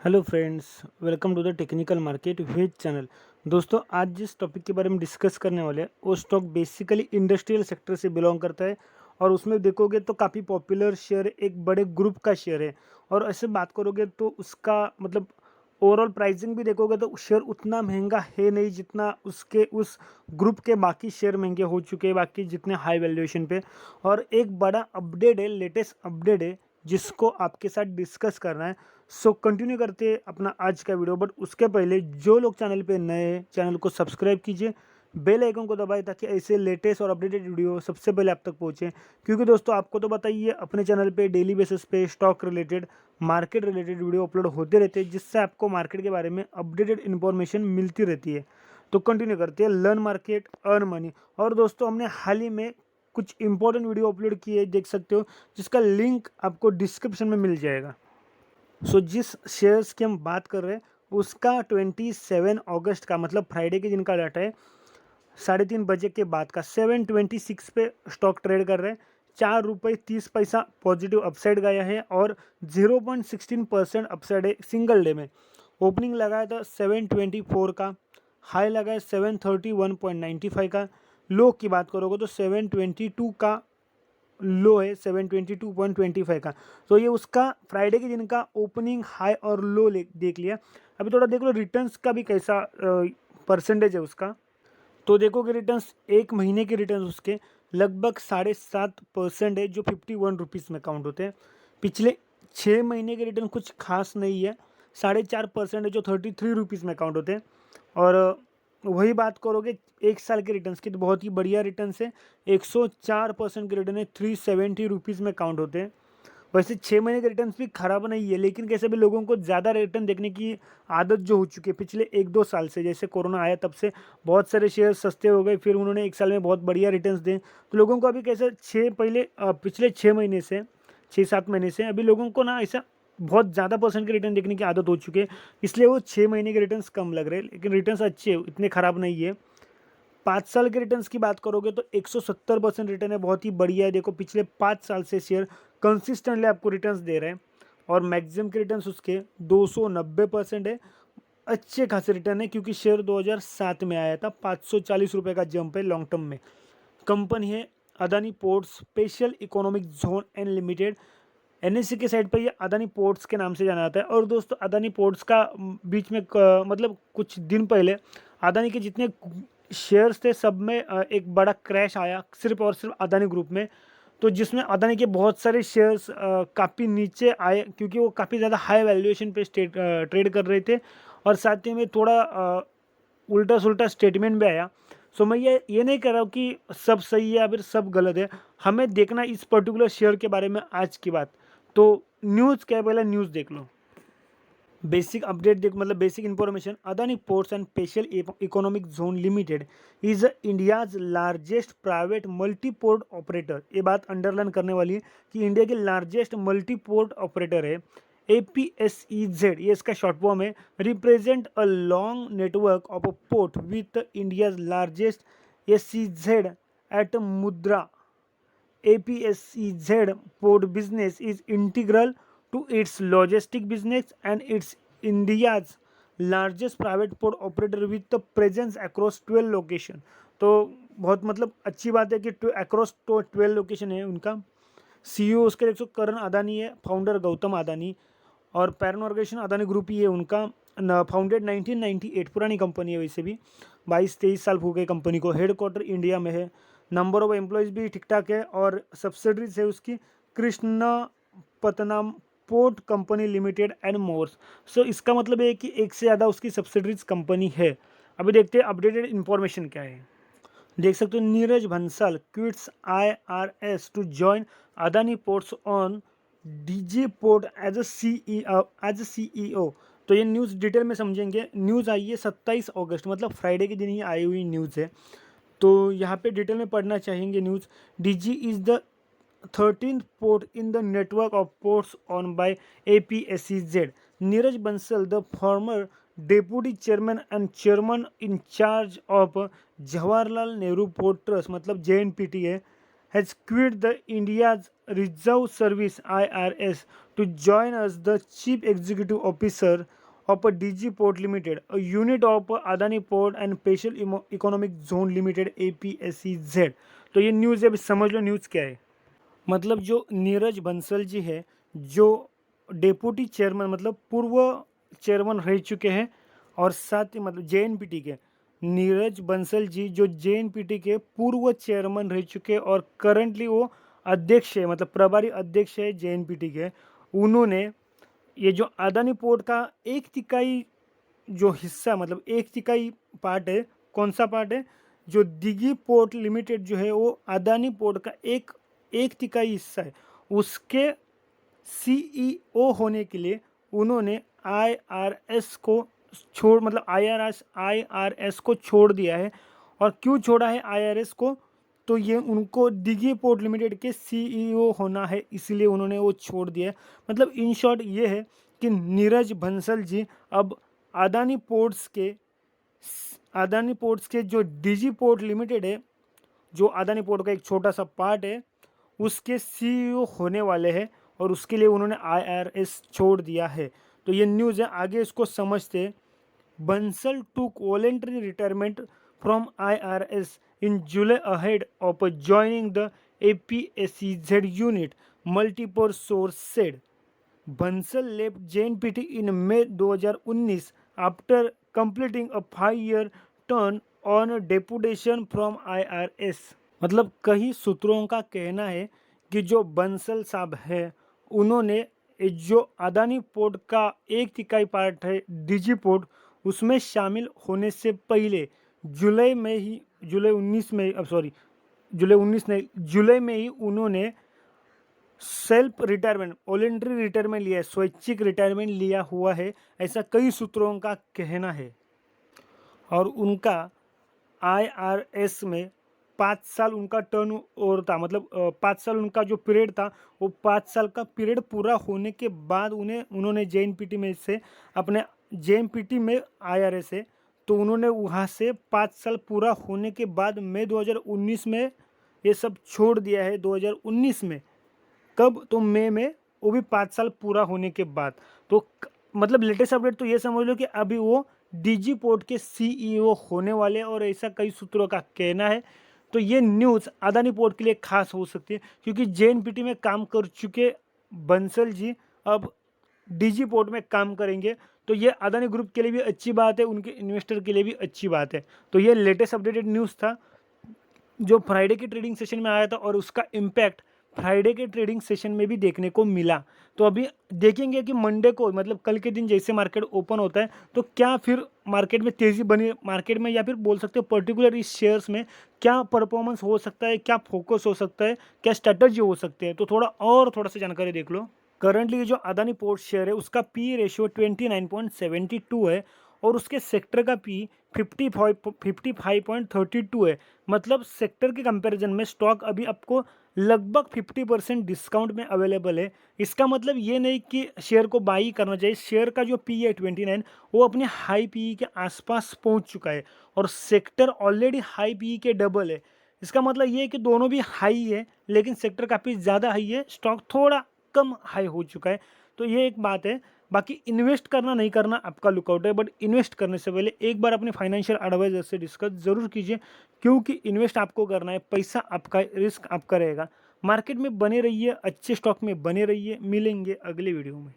Hello friends, welcome to the technical market with channel. दोस्तों, आज जिस टॉपिक के बारे में डिस्कस करने वाले हैं वो स्टॉक बेसिकली इंडस्ट्रियल सेक्टर से बिलोंग करता है और उसमें देखोगे तो काफ़ी पॉपुलर शेयर एक बड़े ग्रुप का शेयर है। और ऐसे बात करोगे तो उसका मतलब ओवरऑल प्राइसिंग भी देखोगे तो शेयर उतना महंगा है नहीं जितना उसके उस ग्रुप के बाकी शेयर महंगे हो चुके हैं, बाकी जितने हाई वैल्यूएशन पे। और एक बड़ा अपडेट है, लेटेस्ट अपडेट है जिसको आपके साथ डिस्कस करना है। सो कंटिन्यू करते हैं अपना आज का वीडियो, बट उसके पहले जो लोग चैनल पे नए हैं चैनल को सब्सक्राइब कीजिए, बेल आइकन को दबाएं ताकि ऐसे लेटेस्ट और अपडेटेड वीडियो सबसे पहले आप तक पहुंचे। क्योंकि दोस्तों आपको तो बताइए, अपने चैनल पे डेली बेसिस पे stock related, market related video upload होते रहते हैं जिससे आपको मार्केट के बारे में अपडेटेड इन्फॉर्मेशन मिलती रहती है। तो कंटिन्यू करते हैं, लर्न मार्केट अर्न मनी। और दोस्तों हमने हाल ही में कुछ इंपॉर्टेंट वीडियो अपलोड किए, देख सकते हो, जिसका लिंक आपको डिस्क्रिप्शन में मिल जाएगा। सो जिस शेयर्स की हम बात कर रहे हैं उसका 27 अगस्त का मतलब फ्राइडे के दिन का डाटा है। 3:30 बजे के बाद का 7:26 पे स्टॉक ट्रेड कर रहे हैं। ₹4.30 पॉजिटिव अपसाइड गया है और 0.16% अपसाइड है सिंगल डे में। ओपनिंग लगाया था 724 का, हाई लगाया 731.95 का। लो की बात करोगे तो 722 का लो है, 722.25 का। तो ये उसका फ्राइडे के दिन का ओपनिंग, हाई और लो देख लिया। अभी थोड़ा देख लो रिटर्न्स का भी कैसा परसेंटेज है उसका। तो देखोगे रिटर्न्स, एक महीने के रिटर्न्स उसके लगभग 7.5% है जो 51 रुपीज़ में काउंट होते हैं। पिछले 6 महीने के रिटर्न कुछ खास नहीं है, 4.5% है जो 33 रुपीज़ में काउंट होते हैं। और वही बात करोगे एक साल के रिटर्न्स की तो बहुत ही बढ़िया रिटर्न्स है, 104% के रिटर्न है, 370 रुपीज़ में काउंट होते हैं। वैसे 6 महीने के रिटर्न्स भी खराब नहीं है, लेकिन कैसे भी लोगों को ज़्यादा रिटर्न देखने की आदत जो हो चुकी है पिछले 1-2 साल से, जैसे कोरोना आया तब से बहुत सारे शेयर सस्ते हो गए, फिर उन्होंने एक साल में बहुत बढ़िया रिटर्न्स दें। तो लोगों को अभी कैसे पिछले 6 महीने से, 6-7 महीने से अभी लोगों को ना ऐसा बहुत ज़्यादा परसेंट के रिटर्न देखने की आदत हो चुकी है, इसलिए वो 6 महीने के रिटर्न्स कम लग रहे हैं, लेकिन रिटर्न्स अच्छे हैं, इतने ख़राब नहीं है। 5 साल के रिटर्न्स की बात करोगे तो 170% रिटर्न है, बहुत ही बढ़िया है। देखो पिछले 5 साल से शेयर कंसिस्टेंटली आपको रिटर्न्स दे रहे हैं और मैक्सिमम के रिटर्न्स उसके 290% है। अच्छे खासे रिटर्न है क्योंकि शेयर 2007 में आया था, 540 रुपये का जंप है लॉन्ग टर्म में। कंपनी है Adani ports special economic zone and limited. NSC के साइड पर ये अदानी पोर्ट्स के नाम से जाना जाता है। और दोस्तों अदानी पोर्ट्स का बीच में मतलब कुछ दिन पहले अदानी के जितने शेयर्स थे सब में एक बड़ा क्रैश आया, सिर्फ और सिर्फ अदानी ग्रुप में। तो जिसमें अदानी के बहुत सारे शेयर्स काफ़ी नीचे आए क्योंकि वो काफ़ी ज़्यादा हाई वैल्यूएशन पे ट्रेड कर रहे थे। और साथ ही में थोड़ा उल्टा सुल्टा स्टेटमेंट भी आया। सो मैं ये नहीं कह रहा हूँ कि सब सही है या फिर सब गलत है, हमें देखना इस पर्टिकुलर शेयर के बारे में आज की बात। तो न्यूज़ क्या है, पहले न्यूज़ देख लो। बेसिक अपडेट देख मतलब basic information, Adani ports and special economic zone limited is India's largest private multi port operator. ये बात अंडरलाइन करने वाली है कि इंडिया के लार्जेस्ट मल्टी पोर्ट ऑपरेटर है। APSEZ ये इसका शॉर्ट फॉर्म है, represent a long network of a port with India's largest SEZ at Mundra. APSEZ port business is integral to its logistic business and it's India's largest private port operator with the presence across 12 location। तो बहुत मतलब अच्छी बात है कि across 12 location है उनका। CEO उसके देखो करण अदानी है, फाउंडर गौतम अदानी, और पैरन ऑर्गेनाइजेशन अदानी ग्रुप ही है उनका। फाउंडेड 1998, पुरानी कंपनी है वैसे भी, 22-23 साल हो गए कंपनी को। हेड क्वार्टर इंडिया में है, नंबर ऑफ एम्प्लॉयज़ भी ठीक ठाक है, और सब्सिडरीज है उसकी Krishna Patnam port company limited and more. So इसका मतलब है कि एक से ज़्यादा उसकी सब्सिडरीज कंपनी है। अभी देखते हैं अपडेटेड इन्फॉर्मेशन क्या है। देख सकते हो, Neeraj Bansal quits IRS to join Adani ports on Dighi port as a CEO। तो ये न्यूज़ डिटेल में समझेंगे। न्यूज़ आई है 27 अगस्त, मतलब फ्राइडे के दिन ही आई हुई न्यूज़ है, तो यहाँ पे डिटेल में पढ़ना चाहेंगे news. DG is the 13th port in the network of ports owned by APSEZ. Neeraj Bansal, the former deputy chairman and chairman in charge of Jawaharlal Nehru Port Trust, मतलब JNPT है, has quit the India's Reserve Service IRS to join as the Chief Executive Officer of a DG Port Limited, a unit of Adani Port and Special Economic Zone Limited APSEZ। तो ये news है, अभी समझ लो news क्या है। मतलब जो नीरज बंसल जी है, जो डेप्यूटी चेयरमैन मतलब पूर्व चेयरमैन रह चुके हैं, और साथ ही मतलब जेएनपीटी के नीरज बंसल जी जो जेएनपीटी के पूर्व चेयरमैन रह चुके हैं और करंटली वो अध्यक्ष है, मतलब प्रभारी अध्यक्ष है जेएनपीटी के। उन्होंने ये जो अदानी पोर्ट का 1/3 जो हिस्सा, मतलब 1/3 पार्ट है, कौन सा पार्ट है, जो दिघी पोर्ट लिमिटेड जो है वो अदानी पोर्ट का 1/3 हिस्सा है, उसके सीईओ होने के लिए उन्होंने आईआरएस को छोड़ मतलब आईआरएस को छोड़ दिया है। और क्यों छोड़ा है आईआरएस को, तो ये उनको दिघी पोर्ट लिमिटेड के सीईओ होना है, इसलिए उन्होंने वो छोड़ दिया है। मतलब इन शॉर्ट ये है कि नीरज बंसल जी अब अदानी पोर्ट्स के जो दिघी पोर्ट लिमिटेड है, जो अदानी पोर्ट का एक छोटा सा पार्ट है, उसके सीईओ होने वाले हैं, और उसके लिए उन्होंने आईआरएस छोड़ दिया है। तो ये न्यूज़ है, आगे इसको समझते। Bansal took voluntary retirement from IRS in July ahead of joining the APSEZ unit, multiple source said. Bansal left JNPT in May 2019 after completing a 5-year term on deputation from IRS. मतलब कई सूत्रों का कहना है कि जो बंसल साहब है, उन्होंने जो अदानी पोर्ट का 1/3 पार्ट है डीजी पोर्ट, उसमें शामिल होने से पहले जुलाई में ही उन्होंने सेल्फ रिटायरमेंट, वॉलेंटरी रिटायरमेंट लिया है, स्वैच्छिक रिटायरमेंट लिया हुआ है, ऐसा कई सूत्रों का कहना है। और उनका आईआरएस में 5 साल उनका टर्न ओवर था, मतलब 5 साल उनका जो पीरियड था, वो 5 साल का पीरियड पूरा होने के बाद उन्होंने जेएनपीटी में से अपने जेएनपीटी में आईआरएस है, तो उन्होंने वहाँ से 5 साल पूरा होने के बाद मई 2019 में ये सब छोड़ दिया है। 2019 में कब, तो मई में, वो भी 5 साल पूरा होने के बाद। तो मतलब लेटेस्ट अपडेट तो ये समझ लो कि अभी वो डीजी पोर्ट के सीईओ होने वाले, और ऐसा कई सूत्रों का कहना है। तो ये न्यूज़ अदानी पोर्ट के लिए खास हो सकती है, क्योंकि जेएनपीटी में काम कर चुके बंसल जी अब डीजी पोर्ट में काम करेंगे, तो ये अदानी ग्रुप के लिए भी अच्छी बात है, उनके इन्वेस्टर के लिए भी अच्छी बात है। तो ये लेटेस्ट अपडेटेड न्यूज़ था जो फ्राइडे के ट्रेडिंग सेशन में आया था, और उसका इम्पैक्ट फ्राइडे के ट्रेडिंग सेशन में भी देखने को मिला। तो अभी देखेंगे कि मंडे को, मतलब कल के दिन जैसे मार्केट ओपन होता है, तो क्या फिर मार्केट में तेज़ी बनी मार्केट में, या फिर बोल सकते हो पर्टिकुलर इस शेयर्स में क्या परफॉर्मेंस हो सकता है, क्या फोकस हो सकता है, क्या स्ट्रैटेजी हो सकते हैं। तो थोड़ा सा जानकारी देख लो। करंटली जो अदानी पोर्ट शेयर है उसका पी रेशियो 29.72 है, और उसके सेक्टर का पी 55.32 है। मतलब सेक्टर के कंपैरिजन में स्टॉक अभी आपको लगभग 50% डिस्काउंट में अवेलेबल है। इसका मतलब ये नहीं कि शेयर को बाई करना चाहिए। शेयर का जो पी है 29, वो अपने हाई पी के आसपास पहुंच चुका है, और सेक्टर ऑलरेडी हाई पी के डबल है। इसका मतलब ये है कि दोनों भी हाई है, लेकिन सेक्टर काफ़ी ज़्यादा हाई है, स्टॉक थोड़ा कम हाई हो चुका है। तो ये एक बात है। बाकी इन्वेस्ट करना नहीं करना आपका लुकआउट है, बट इन्वेस्ट करने से पहले एक बार अपने फाइनेंशियल एडवाइजर से डिस्कस जरूर कीजिए, क्योंकि इन्वेस्ट आपको करना है, पैसा आपका, रिस्क आपका रहेगा। मार्केट में बने रहिए, अच्छे स्टॉक में बने रहिए। मिलेंगे अगले वीडियो में।